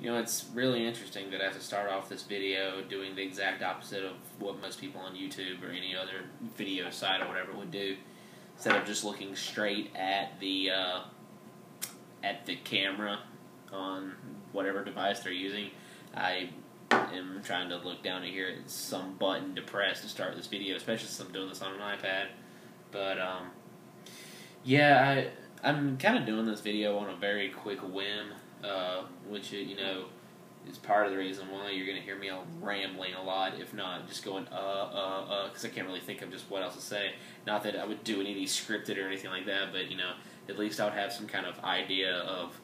You know, it's really interesting that I have to start off this video doing the exact opposite of what most people on YouTube or any other video site or whatever would do. Instead of just looking straight at the camera on whatever device they're using, I am trying to look down here at some button to press to start this video, especially since I'm doing this on an iPad. But yeah, I'm kind of doing this video on a very quick whim, which, you know, is part of the reason why you're going to hear me rambling a lot, if not just going, because I can't really think of just what else to say. Not that I would do any of these scripted or anything like that, but, you know, at least I would have some kind of idea of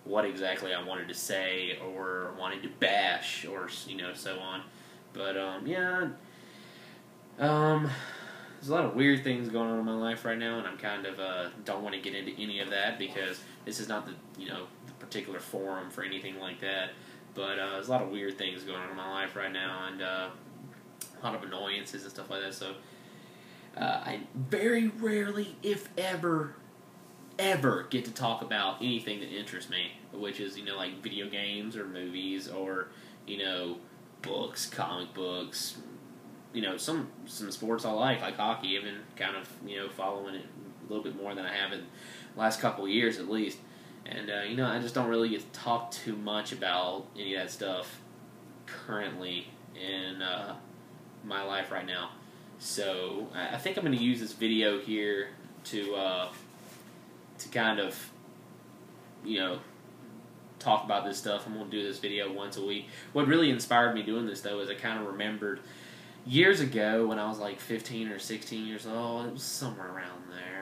what exactly I wanted to say or wanted to bash or, you know, so on. But, yeah, there's a lot of weird things going on in my life right now, and I'm kind of, don't want to get into any of that because this is not the, you know, the particular forum for anything like that. But there's a lot of weird things going on in my life right now, and a lot of annoyances and stuff like that. So I very rarely, if ever get to talk about anything that interests me, which is, you know, like video games or movies or, you know, books, comic books, you know, some sports I like hockey. I've been kind of, you know, following it a little bit more than I have in the last couple of years at least. And, you know, I just don't really get to talk too much about any of that stuff currently in my life right now. So I think I'm going to use this video here to kind of, you know, talk about this stuff. I'm going to do this video once a week. What really inspired me doing this, though, is I kind of remembered years ago when I was like 15 or 16 years old. It was somewhere around there.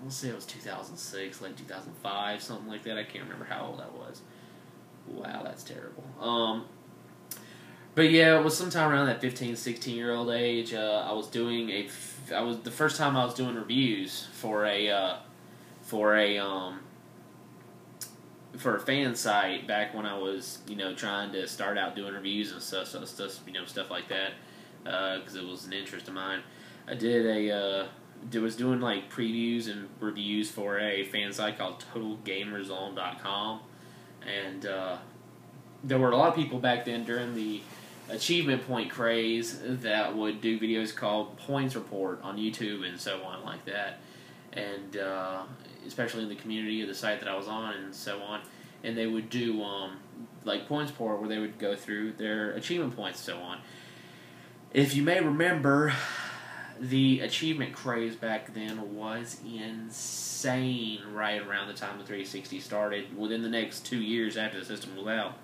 Let's say it was 2006, like 2005, something like that. I can't remember how old I was. Wow, that's terrible. But yeah, it was sometime around that 15, 16-year-old age. I was doing the first time I was doing reviews for a fan site back when I was, you know, trying to start out doing reviews and stuff, you know, stuff like that, because it was an interest of mine. I was doing like previews and reviews for a fan site called TotalGamerZone.com, and there were a lot of people back then during the achievement point craze that would do videos called Points Report on YouTube and so on like that, and especially in the community of the site that I was on and so on, and they would do like Points Report where they would go through their achievement points and so on. If you may remember, the achievement craze back then was insane right around the time the 360 started. Within the next 2 years after the system was out.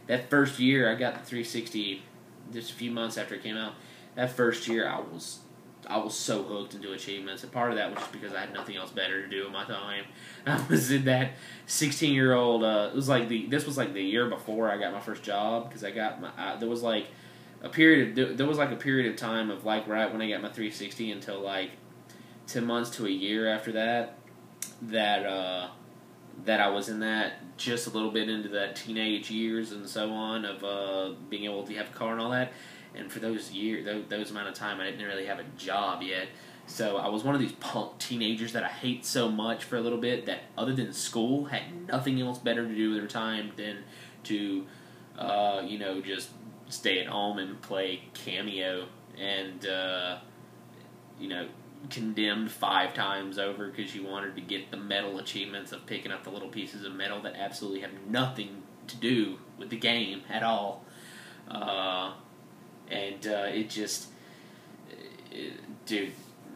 That first year I got the 360 just a few months after it came out. That first year I was so hooked into achievements, and part of that was just because I had nothing else better to do in my time. I was in that 16-year-old. This was like the year before I got my first job, because I got my there was like a period of time of like right when I got my 360 until like 10 months to a year after that I was in that, just a little bit into that teenage years and so on of being able to have a car and all that. And for those years, those amount of time, I didn't really have a job yet. So I was one of these punk teenagers that I hate so much for a little bit, that other than school had nothing else better to do with their time than to, you know, just stay at home and play Cameo and, you know, Condemned 5 times over because you wanted to get the metal achievements of picking up the little pieces of metal that absolutely have nothing to do with the game at all. It just, dude,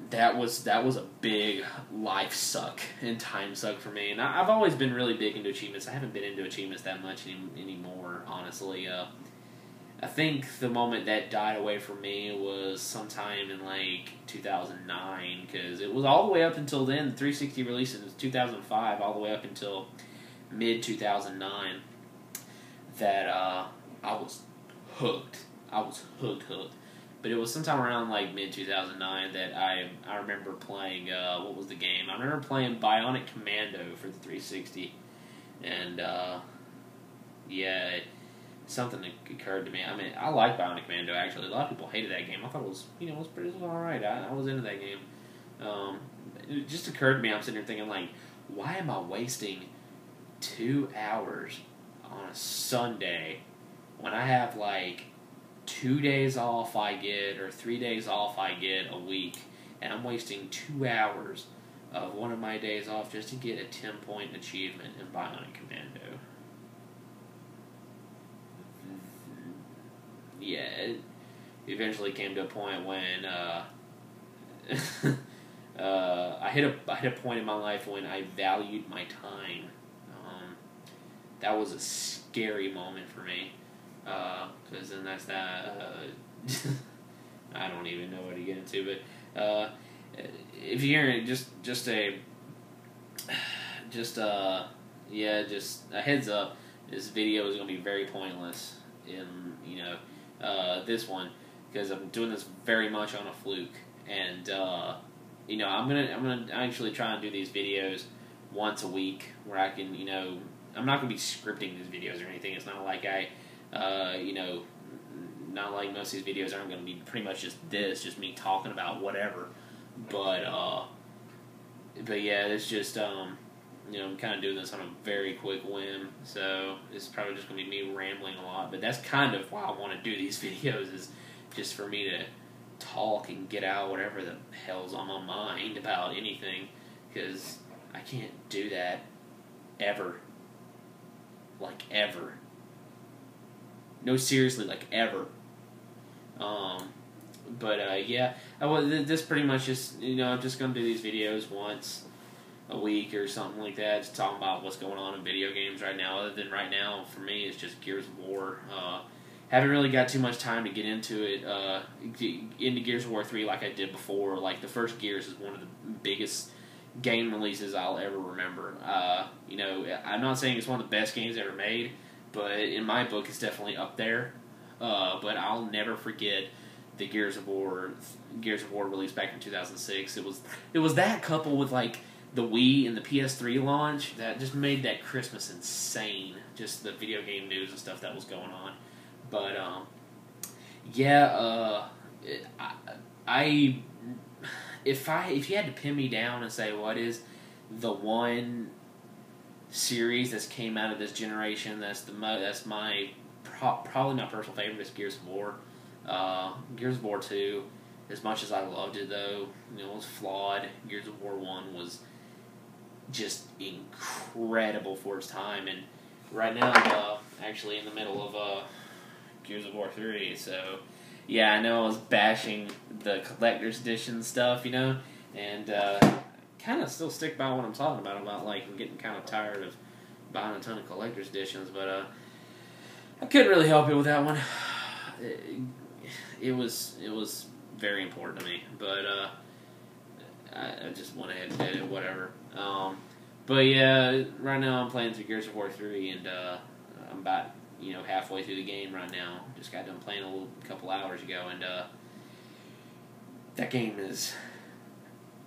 that was a big life suck and time suck for me. And I've always been really big into achievements. I haven't been into achievements that much anymore, honestly. I think the moment that died away for me was sometime in like 2009, because it was all the way up until then. The 360 release in 2005, all the way up until mid 2009, that I was hooked. I was hooked. But it was sometime around like mid 2009 that I remember playing. What was the game? I remember playing Bionic Commando for the 360, and yeah. Something occurred to me. I mean, I like Bionic Commando, actually. A lot of people hated that game. I thought it was, you know, it was alright. I was into that game. It just occurred to me, I'm sitting there thinking, like, why am I wasting 2 hours on a Sunday, when I have like 2 days off I get, or 3 days off I get a week, and I'm wasting 2 hours of one of my days off just to get a 10-point achievement in Bionic Commando. Yeah, it eventually came to a point when I hit a point in my life when I valued my time. That was a scary moment for me, because then that's that. I don't even know what to get into, but if you're hearing just a heads up, this video is going to be very pointless in this one, because I'm doing this very much on a fluke, and I'm gonna actually try and do these videos once a week where I can I'm not gonna be scripting these videos or anything. It's not like not like most of these videos aren't gonna be pretty much just me talking about whatever, but yeah, it's just I'm kind of doing this on a very quick whim, so it's probably just going to be me rambling a lot, but that's kind of why I want to do these videos, is just for me to talk and get out whatever the hell's on my mind about anything, because I can't do that ever. Like, ever. No, seriously, like, ever. Yeah, this pretty much just, I'm just going to do these videos once a week or something like that, just talking about what's going on in video games right now. Other than right now, for me, it's just Gears of War. Haven't really got too much time to get into it, into Gears of War 3 like I did before. Like, the first Gears is one of the biggest game releases I'll ever remember. I'm not saying it's one of the best games ever made, but in my book, it's definitely up there. But I'll never forget the Gears of War release back in 2006. It was that coupled with like the Wii and the PS3 launch that just made that Christmas insane. Just the video game news and stuff that was going on. But if you had to pin me down and say what is the one series that's came out of this generation that's probably my personal favorite, is Gears of War. Gears of War 2, as much as I loved it though, it was flawed. Gears of War 1 was just incredible for its time, and right now I'm actually in the middle of Gears of War 3, so yeah, I know I was bashing the collector's edition stuff, and kind of still stick by what I'm talking about like I'm getting kind of tired of buying a ton of collector's editions, but I couldn't really help it with that one. It was very important to me, but I just went ahead and did it, whatever. But yeah, right now I'm playing through Gears of War 3, and I'm about halfway through the game right now. Just got done playing a couple hours ago, and that game is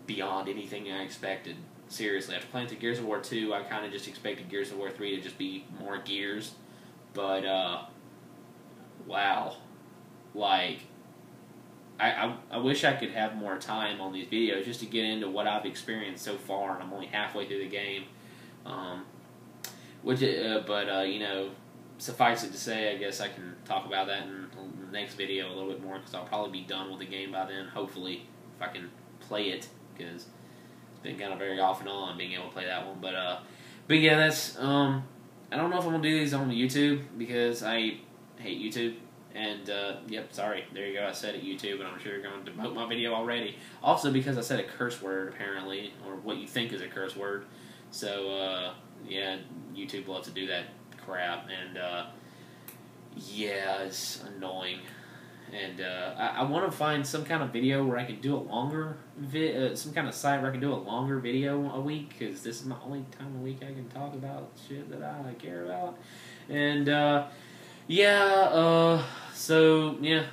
beyond anything I expected. Seriously, after playing through Gears of War 2, I kind of just expected Gears of War 3 to just be more Gears, but wow, like I wish I could have more time on these videos just to get into what I've experienced so far, and I'm only halfway through the game. Suffice it to say, I guess I can talk about that in the next video a little bit more, because I'll probably be done with the game by then, hopefully, if I can play it, because it's been kind of very off and on being able to play that one. But yeah, that's, I don't know if I'm going to do these on YouTube, because I hate YouTube. And, yep, sorry, there you go, I said it, YouTube, and I'm sure you're going to demote my video already. Also, because I said a curse word, apparently, or what you think is a curse word. So, yeah, YouTube loves to do that crap, and, yeah, it's annoying. And, I want to find some kind of video where I can do a longer, some kind of site where I can do a longer video a week, because this is my only time a week I can talk about shit that I care about. And, so, yeah,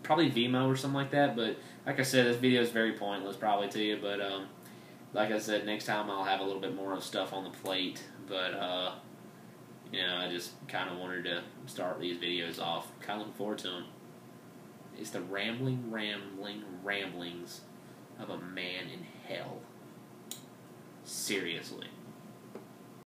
probably Vimeo or something like that, but like I said, this video is very pointless probably to you, but, like I said, next time I'll have a little bit more of stuff on the plate, but, I just kind of wanted to start these videos off, kind of looking forward to them. It's the ramblings of a man in hell. Seriously.